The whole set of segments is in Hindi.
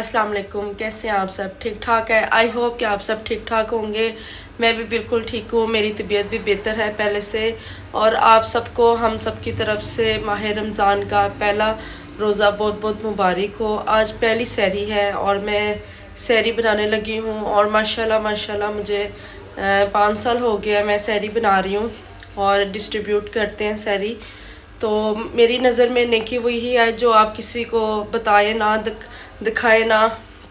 अस्सलाम वालेकुम। कैसे हैं आप सब? ठीक ठाक है। आई होप कि आप सब ठीक ठाक होंगे। मैं भी बिल्कुल ठीक हूँ, मेरी तबीयत भी बेहतर है पहले से। और आप सबको हम सब की तरफ से माह रमज़ान का पहला रोज़ा बहुत बहुत मुबारक हो। आज पहली सहरी है और मैं सहरी बनाने लगी हूँ और माशाल्लाह माशाल्लाह मुझे 5 साल हो गया मैं सहरी बना रही हूँ और डिस्ट्रीब्यूट करते हैं सहरी। तो मेरी नज़र में नेकी वही है जो आप किसी को बताएं ना, दिखाए ना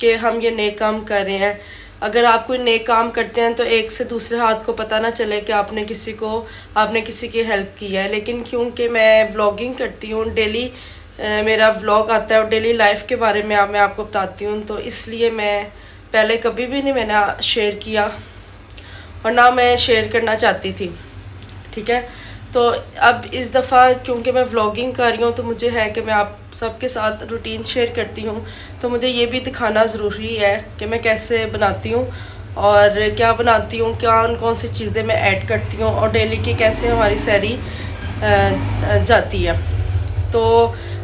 कि हम ये नेक काम कर रहे हैं। अगर आप कोई नेक काम करते हैं तो एक से दूसरे हाथ को पता ना चले कि आपने किसी की हेल्प की है। लेकिन क्योंकि मैं व्लॉगिंग करती हूँ, डेली मेरा व्लॉग आता है और डेली लाइफ के बारे में मैं आपको बताती हूँ, तो इसलिए मैं पहले कभी भी नहीं मैंने शेयर किया और ना मैं शेयर करना चाहती थी। ठीक है, तो अब इस दफ़ा क्योंकि मैं व्लॉगिंग कर रही हूँ तो मुझे है कि मैं आप सबके साथ रूटीन शेयर करती हूँ, तो मुझे ये भी दिखाना ज़रूरी है कि मैं कैसे बनाती हूँ और क्या बनाती हूँ, कौन सी चीज़ें मैं ऐड करती हूँ और डेली की कैसे हमारी सहरी जाती है। तो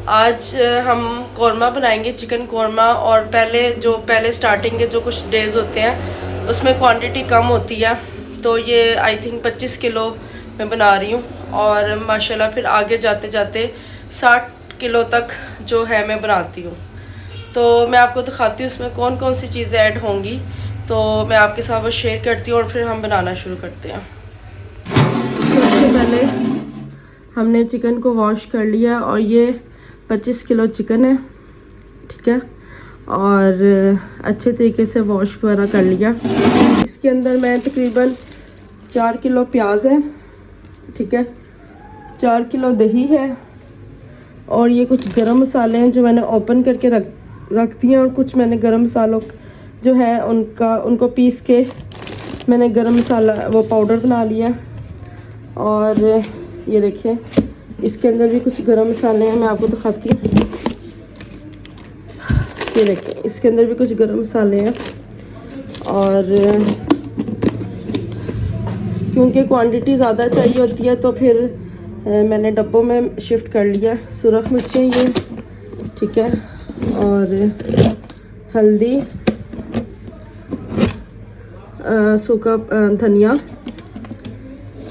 आज हम कौरमा बनाएंगे, चिकन कौरमा। और पहले स्टार्टिंग के जो कुछ डेज़ होते हैं उसमें क्वांटिटी कम होती है, तो ये आई थिंक 25 किलो मैं बना रही हूँ और माशाल्लाह फिर आगे जाते जाते 60 किलो तक जो है मैं बनाती हूँ। तो मैं आपको दिखाती हूँ उसमें कौन कौन सी चीज़ें ऐड होंगी, तो मैं आपके साथ वो शेयर करती हूँ और फिर हम बनाना शुरू करते हैं। सबसे पहले हमने चिकन को वॉश कर लिया और ये 25 किलो चिकन है। ठीक है, और अच्छे तरीके से वॉश वगैरह कर लिया। इसके अंदर मैं तकरीबन 4 किलो प्याज है, ठीक है, 4 किलो दही है और ये कुछ गरम मसाले हैं जो मैंने ओपन करके रख दिए और कुछ मैंने गरम मसालों जो है उनको पीस के मैंने गरम मसाला वो पाउडर बना लिया। और ये देखिए इसके अंदर भी कुछ गरम मसाले हैं, मैं आपको दिखाती हूँ। ये देखिए इसके अंदर भी कुछ गरम मसाले हैं और क्योंकि क्वांटिटी ज़्यादा चाहिए होती है तो फिर मैंने डब्बों में शिफ्ट कर लिया। सुरख मिर्चें ये, ठीक है, और हल्दी, सूखा धनिया,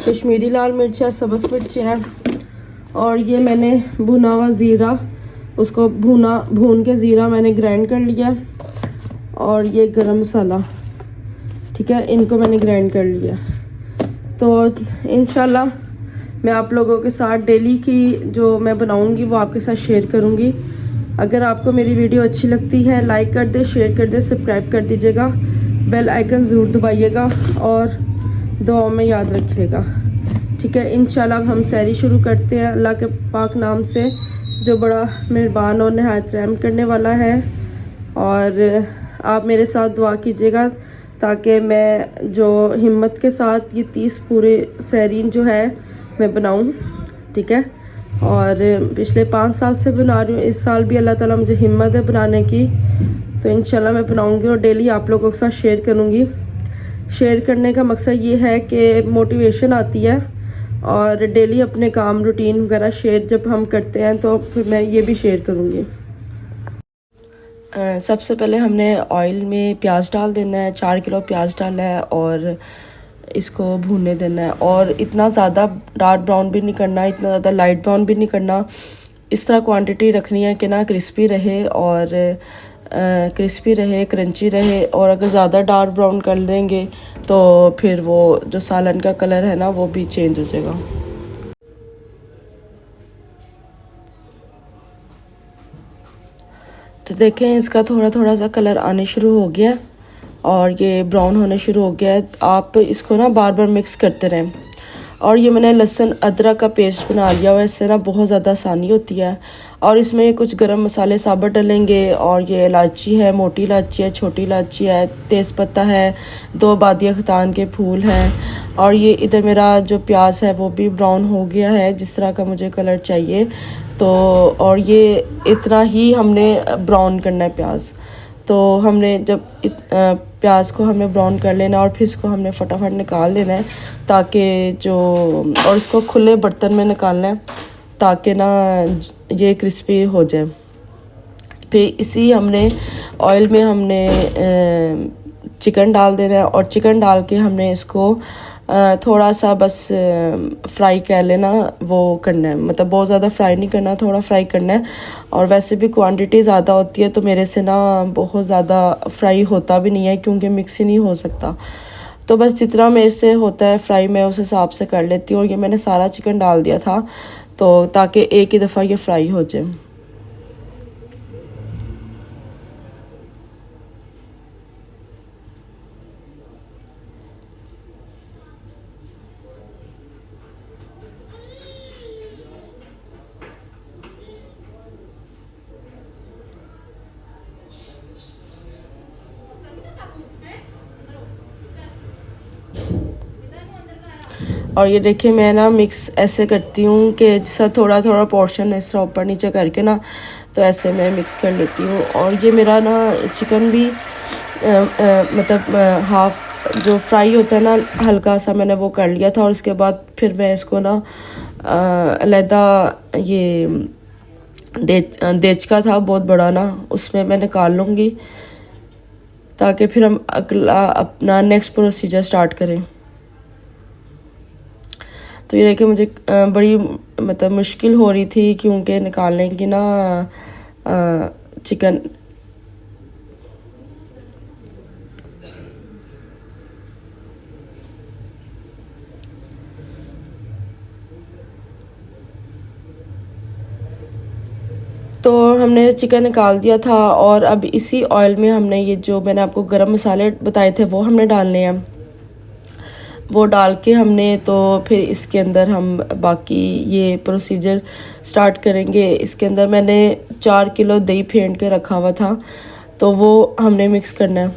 कश्मीरी लाल मिर्च है, सब्ज़ मिर्च है और ये मैंने भुना हुआ ज़ीरा, उसको भून के ज़ीरा मैंने ग्राइंड कर लिया और ये गरम मसाला, ठीक है, इनको मैंने ग्राइंड कर लिया। तो इंशाल्लाह मैं आप लोगों के साथ डेली की जो मैं बनाऊंगी वो आपके साथ शेयर करूंगी। अगर आपको मेरी वीडियो अच्छी लगती है लाइक कर दे, शेयर कर दे, सब्सक्राइब कर दीजिएगा, बेल आइकन ज़रूर दबाइएगा और दुआओं में याद रखिएगा। ठीक है, इंशाल्लाह अब हम सहरी शुरू करते हैं अल्लाह के पाक नाम से जो बड़ा मेहरबान और नहायत रहम करने वाला है। और आप मेरे साथ दुआ कीजिएगा ताकि मैं जो हिम्मत के साथ ये 30 पूरे सहरीन जो है मैं बनाऊं। ठीक है, और पिछले 5 साल से बना रही हूँ, इस साल भी अल्लाह ताला मुझे हिम्मत है बनाने की, तो इंशाल्लाह मैं बनाऊंगी और डेली आप लोगों के साथ शेयर करूँगी। शेयर करने का मकसद ये है कि मोटिवेशन आती है और डेली अपने काम रूटीन वगैरह शेयर जब हम करते हैं तो फिर मैं ये भी शेयर करूँगी। सबसे पहले हमने ऑयल में प्याज डाल देना है, 4 किलो प्याज डालना है और इसको भूनने देना है। और इतना ज़्यादा डार्क ब्राउन भी नहीं करना, इतना ज़्यादा लाइट ब्राउन भी नहीं करना। इस तरह क्वांटिटी रखनी है कि ना क्रिस्पी रहे और क्रंची रहे। और अगर ज़्यादा डार्क ब्राउन कर लेंगे तो फिर वो जो सालन का कलर है ना वो भी चेंज हो जाएगा। तो देखें इसका थोड़ा थोड़ा सा कलर आने शुरू हो गया और ये ब्राउन होने शुरू हो गया है। आप इसको ना बार बार मिक्स करते रहें। और ये मैंने लहसुन अदरक का पेस्ट बना लिया हुआ है, इससे ना बहुत ज़्यादा आसानी होती है। और इसमें कुछ गरम मसाले साबुत डलेंगे और ये इलायची है, मोटी इलायची है, छोटी इलायची है, तेज़पत्ता है, 2 बादिया खतान के फूल हैं। और ये इधर मेरा जो प्याज है वो भी ब्राउन हो गया है जिस तरह का मुझे कलर चाहिए। तो और ये इतना ही हमने ब्राउन करना है प्याज। तो हमने जब प्याज को हमें ब्राउन कर लेना और फिर इसको हमने फटाफट निकाल लेना है ताकि और इसको खुले बर्तन में निकालना है ताकि ना ये क्रिस्पी हो जाए। फिर इसी हमने ऑयल में हमने चिकन डाल देना है और चिकन डाल के हमने इसको थोड़ा सा बस फ्राई कर लेना, वो करना है, मतलब बहुत ज़्यादा फ्राई नहीं करना, थोड़ा फ्राई करना है। और वैसे भी क्वांटिटी ज़्यादा होती है तो मेरे से ना बहुत ज़्यादा फ्राई होता भी नहीं है क्योंकि मिक्स ही नहीं हो सकता। तो बस जितना मेरे से होता है फ्राई मैं उस हिसाब से कर लेती हूँ। और ये मैंने सारा चिकन डाल दिया था तो ताकि एक ही दफ़ा ये फ्राई हो जाए। और ये देखिए मैं ना मिक्स ऐसे करती हूँ कि जैसा थोड़ा थोड़ा पोर्शन इस तरह ऊपर नीचे करके ना, तो ऐसे मैं मिक्स कर लेती हूँ। और ये मेरा ना चिकन भी मतलब हाफ जो फ्राई होता है ना हल्का सा मैंने वो कर लिया था। और उसके बाद फिर मैं इसको ना अलहदा ये देचका था बहुत बड़ा ना, उसमें मैं निकाल लूँगी ताकि फिर हम अगला अपना नेक्स्ट प्रोसीजर स्टार्ट करें। तो ये देखिए मुझे बड़ी मतलब मुश्किल हो रही थी क्योंकि निकालने की ना चिकन। तो हमने चिकन निकाल दिया था और अब इसी ऑयल में हमने ये जो मैंने आपको गरम मसाले बताए थे वो हमने डालने हैं। वो डाल के हमने तो फिर इसके अंदर हम बाकी ये प्रोसीजर स्टार्ट करेंगे। इसके अंदर मैंने 4 किलो दही फेंट के रखा हुआ था तो वो हमने मिक्स करना है,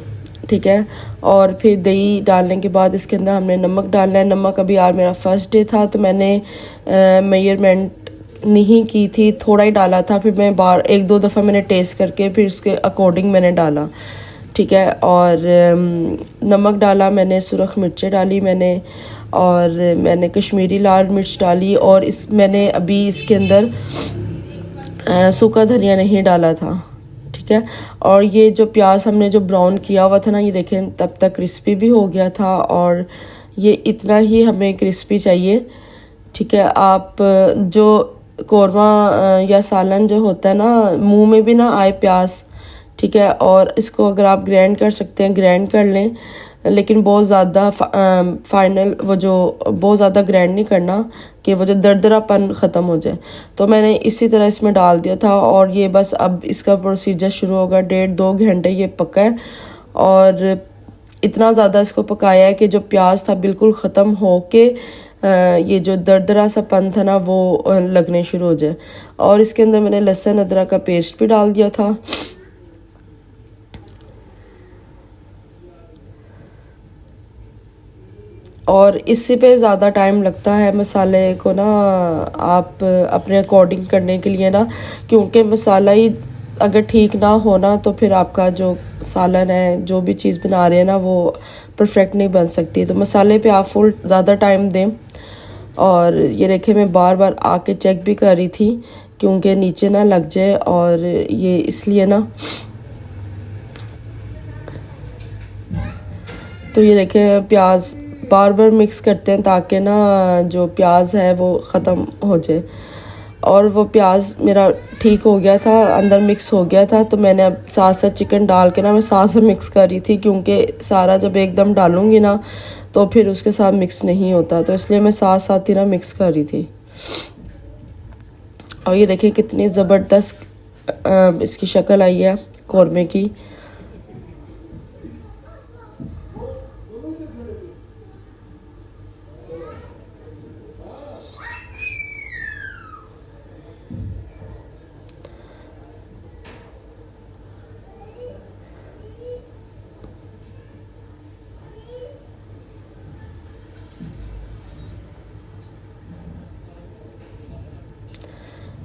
ठीक है। और फिर दही डालने के बाद इसके अंदर हमने नमक डालना है। नमक अभी यार मेरा फर्स्ट डे था तो मैंने मेजरमेंट नहीं की थी, थोड़ा ही डाला था। फिर मैं बार एक दो दफ़ा मैंने टेस्ट करके फिर उसके अकॉर्डिंग मैंने डाला, ठीक है। और नमक डाला मैंने, सुरख मिर्चें डाली मैंने, और मैंने कश्मीरी लाल मिर्च डाली। और इस मैंने अभी इसके अंदर सूखा धनिया नहीं डाला था, ठीक है। और ये जो प्याज हमने जो ब्राउन किया हुआ था ना, ये देखें तब तक क्रिस्पी भी हो गया था। और ये इतना ही हमें क्रिस्पी चाहिए, ठीक है। आप जो कौरमा या सालन जो होता है ना मुंह में भी ना आए प्याज, ठीक है। और इसको अगर आप ग्राइंड कर सकते हैं ग्राइंड कर लें, लेकिन बहुत ज़्यादा फाइनल वो जो बहुत ज़्यादा ग्राइंड नहीं करना कि वो जो दरदरापन ख़त्म हो जाए। तो मैंने इसी तरह इसमें डाल दिया था। और ये बस अब इसका प्रोसीजर शुरू होगा। 1.5-2 घंटे ये पका है और इतना ज़्यादा इसको पकाया है कि जो प्याज था बिल्कुल ख़त्म हो के ये जो दरदरा सा पन था ना वो लगने शुरू हो जाए। और इसके अंदर मैंने लहसुन अदरक का पेस्ट भी डाल दिया था। और इससे पे ज़्यादा टाइम लगता है मसाले को ना आप अपने अकॉर्डिंग करने के लिए ना, क्योंकि मसाला ही अगर ठीक ना हो ना तो फिर आपका जो सालन है जो भी चीज़ बना रहे हैं ना वो परफेक्ट नहीं बन सकती। तो मसाले पे आप फुल ज़्यादा टाइम दें। और ये देखे मैं बार बार आके चेक भी कर रही थी क्योंकि नीचे ना लग जाए, और ये इसलिए ना। तो ये देखें प्याज बार बार मिक्स करते हैं ताकि ना जो प्याज है वो ख़त्म हो जाए। और वो प्याज मेरा ठीक हो गया था, अंदर मिक्स हो गया था। तो मैंने अब साथ साथ चिकन डाल के ना मैं साथ साथ मिक्स कर रही थी क्योंकि सारा जब एकदम डालूँगी ना तो फिर उसके साथ मिक्स नहीं होता, तो इसलिए मैं साथ साथ ही ना मिक्स कर रही थी। और ये देखिए कितनी ज़बरदस्त इसकी शक्ल आई है कौरमे की।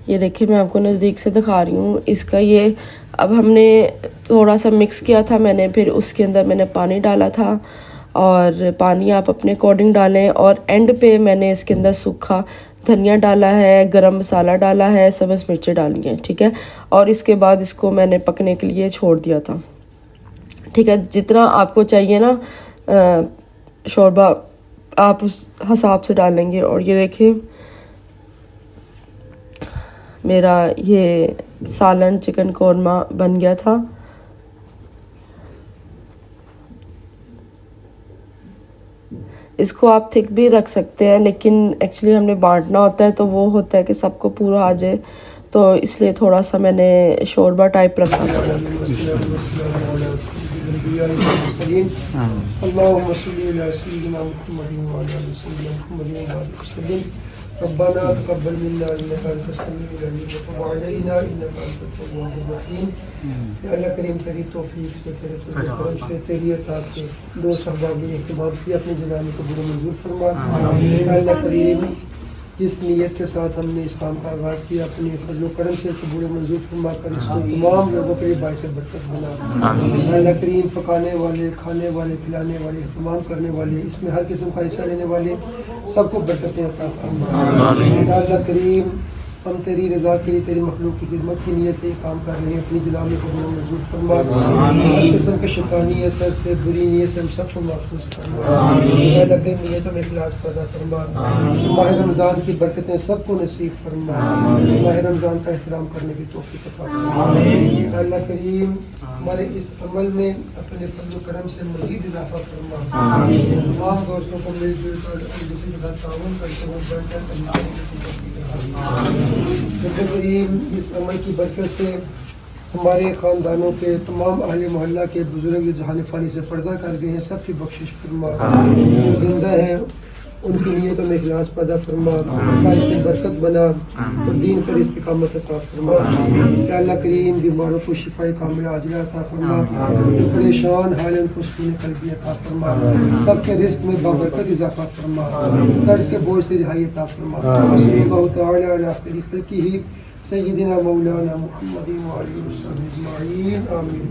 ये देखिए मैं आपको नज़दीक से दिखा रही हूँ इसका। ये अब हमने थोड़ा सा मिक्स किया था मैंने, फिर उसके अंदर मैंने पानी डाला था। और पानी आप अपने अकॉर्डिंग डालें। और एंड पे मैंने इसके अंदर सूखा धनिया डाला है, गरम मसाला डाला है, सब्ज़ मिर्चें डाली हैं, ठीक है। और इसके बाद इसको मैंने पकने के लिए छोड़ दिया था, ठीक है। जितना आपको चाहिए ना शोरबा आप उस हिसाब से डालेंगे। और ये देखिए मेरा ये सालन चिकन कौरमा बन गया था। इसको आप थिक भी रख सकते हैं, लेकिन एक्चुअली हमने बांटना होता है तो वो होता है कि सबको पूरा आ जाए, तो इसलिए थोड़ा सा मैंने शोरबा टाइप रखा था। रब्बाना तक़ब्बल मिन्ना इन्नका अंतस समीउल अलीम व तुब अलैना इन्नका अंतत तव्वाबुर रहीम। या अल्लाह करीम तेरी तौफीक से, तेरे फज़ल करम से, तेरी अता से दो सहबाब ने इख्तिमाम किया, अपने जनाब को कबूल मंजूर फरमा। या अल्लाह करीम जिस नीयत के साथ हमने इस काम का आगाज़ किया, अपने फजल करम से कबूल मंजूर फरमा कर इसको तमाम लोगों के लिए बाइस बरकत बना। अल्लाह करीम पकाने वाले, खाने वाले, खिलाने वाले, इहतमाम करने वाले, इसमें हर किस्म का हिस्सा लेने वाले सबको बरकतें अता फरमा। अल्लाह करीम हम तेरी रज़ा के लिए, तेरी मखलूक की खिदमत की नीयत से ये काम कर रहे हैं, अपनी जनाब में कबूल मंजूर फरमा। हर किस्म के शैतानी असर से, बुरी नीयत से हम सबको महफूज फरमा। अल्लाह करीम नीयतों में इखलास पैदा फरमा। माह रमज़ान की बरकतें सबको नसीब फरमा। माह रमज़ान का एहतराम करने की तौफीक अता फरमा। अल्लाह करीम हमारे इस अमल में अपने फज़ल करम से मज़ीद इजाफा फरमा। तमाम दोस्तों को मिलजुल कर एक दूसरे के साथ ताउन करते हुए बढ़कर इस अमल की बरकत से हमारे ख़ानदानों के तमाम अहले मोहल्ला के बुजुर्ग जो जहान फ़ानी से पर्दा कर गए हैं, सबकी बख्शिश फरमा। जो जिंदा है उनकी नीयतों में इखलास पैदा फरमा, से बरकत बना और दीन पर इस्तिकामत अता फरमा। या अल्लाह करीम बीमारों को शिफाए कामिला आजिला अता फरमा। जो परेशान हाल उनको सुकून क़ल्बी अता फरमा। सबके रिस्क में बाबरकत इजाफा फरमा। कर्ज के बोझ से रिहाई अता फरमा। सल्लल्लाहु तआला अला खैरि खल्क़िही सय्यिदिना मौलाना मुहम्मद व आलिहि व सहबिहि अजमईन। आमीन।